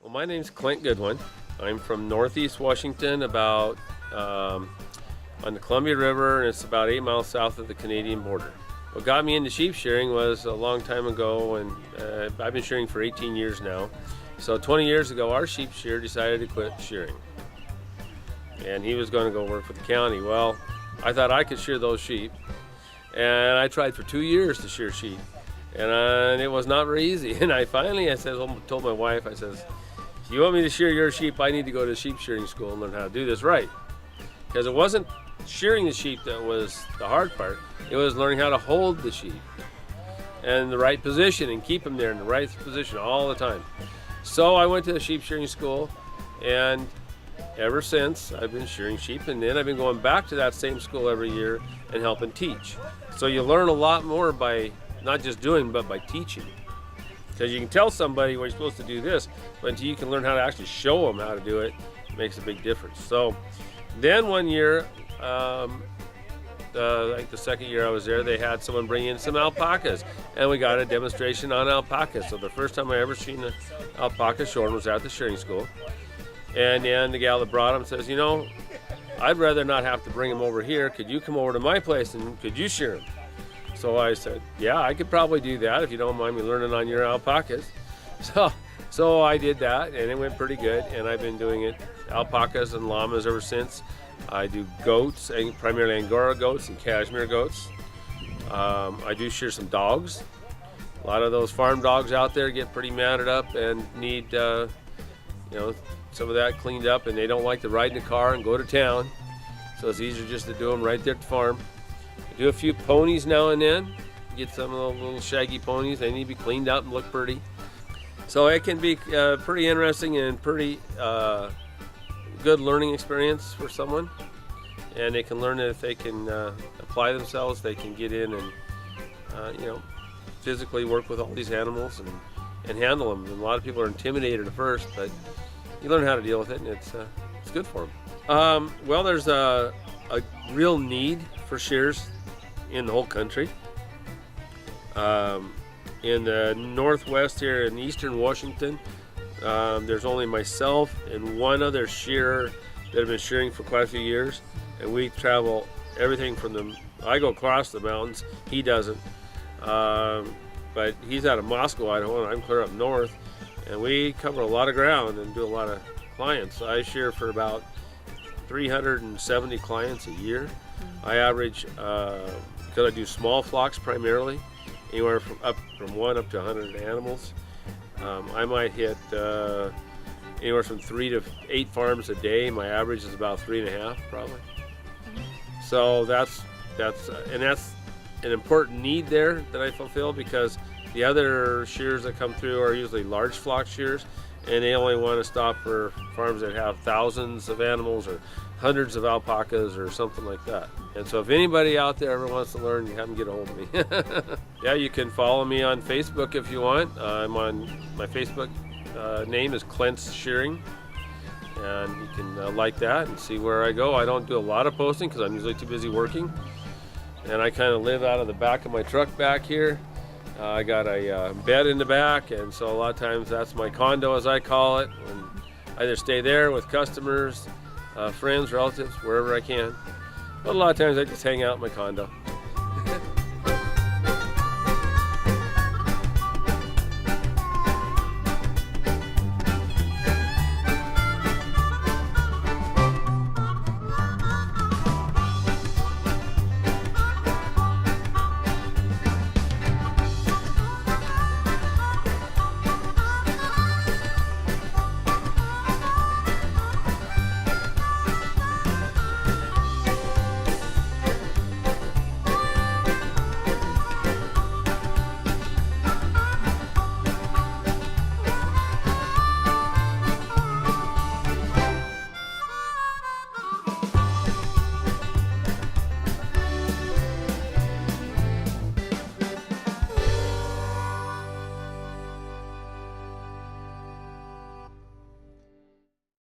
Well, my name's Clint Goodwin. I'm from Northeast Washington, about on the Columbia River, and it's about 8 miles south of the Canadian border. What got me into sheep shearing was a long time ago, and I've been shearing for 18 years now. So 20 years ago, our sheep shearer decided to quit shearing, and he was going to go work for the county. Well, I thought I could shear those sheep, and I tried for 2 years to shear sheep, and it was not very easy. And I told my wife, I says, if you want me to shear your sheep, I need to go to sheep shearing school and learn how to do this right. Because it wasn't shearing the sheep that was the hard part. It was learning how to hold the sheep in the right position and keep them there in the right position all the time. So I went to the sheep shearing school, and ever since I've been shearing sheep, and then I've been going back to that same school every year and helping teach. So you learn a lot more by not just doing, but by teaching. Because you can tell somebody, well, you're supposed to do this, but until you can learn how to actually show them how to do it, it makes a big difference. So then one year, like the second year I was there, they had someone bring in some alpacas, and we got a demonstration on alpacas. So the first time I ever seen an alpaca shorn was at the shearing school. And then the gal that brought them says, you know, I'd rather not have to bring them over here. Could you come over to my place and could you shear them? So I said, yeah, I could probably do that if you don't mind me learning on your alpacas. So I did that, and it went pretty good, and I've been doing it, alpacas and llamas ever since. I do goats, primarily Angora goats and cashmere goats. I do shear some dogs. A lot of those farm dogs out there get pretty matted up and need, some of that cleaned up, and they don't like to ride in the car and go to town. So it's easier just to do them right there at the farm. I do a few ponies now and then. Get some of those little shaggy ponies. They need to be cleaned up and look pretty. So it can be pretty interesting and pretty good learning experience for someone. And they can learn that if they can apply themselves, they can get in and physically work with all these animals and handle them. And a lot of people are intimidated at first, but you learn how to deal with it, and it's good for them. Well, there's a real need for shears in the whole country. In the Northwest here in Eastern Washington, there's only myself and one other shearer that have been shearing for quite a few years, and we travel everything from I go across the mountains, he doesn't, but he's out of Moscow, Idaho, and I'm clear up north, and we cover a lot of ground and do a lot of clients. I shear for about 370 clients a year. I average, because I do small flocks primarily, anywhere from 1 up to 100 animals. I might hit anywhere from 3 to 8 farms a day. My average is about 3.5 probably. So that's an important need there that I fulfill, because the other shears that come through are usually large flock shears, and they only want to stop for farms that have thousands of animals or hundreds of alpacas or something like that. And so if anybody out there ever wants to learn, you have them get a hold of me. Yeah, you can follow me on Facebook if you want. I'm on my Facebook name is Clint's Shearing, and you can like that and see where I go. I don't do a lot of posting because I'm usually too busy working, and I kind of live out of the back of my truck back here. I got a bed in the back, and so a lot of times that's my condo, as I call it, and I either stay there with customers, friends, relatives, wherever I can. But a lot of times I just hang out in my condo.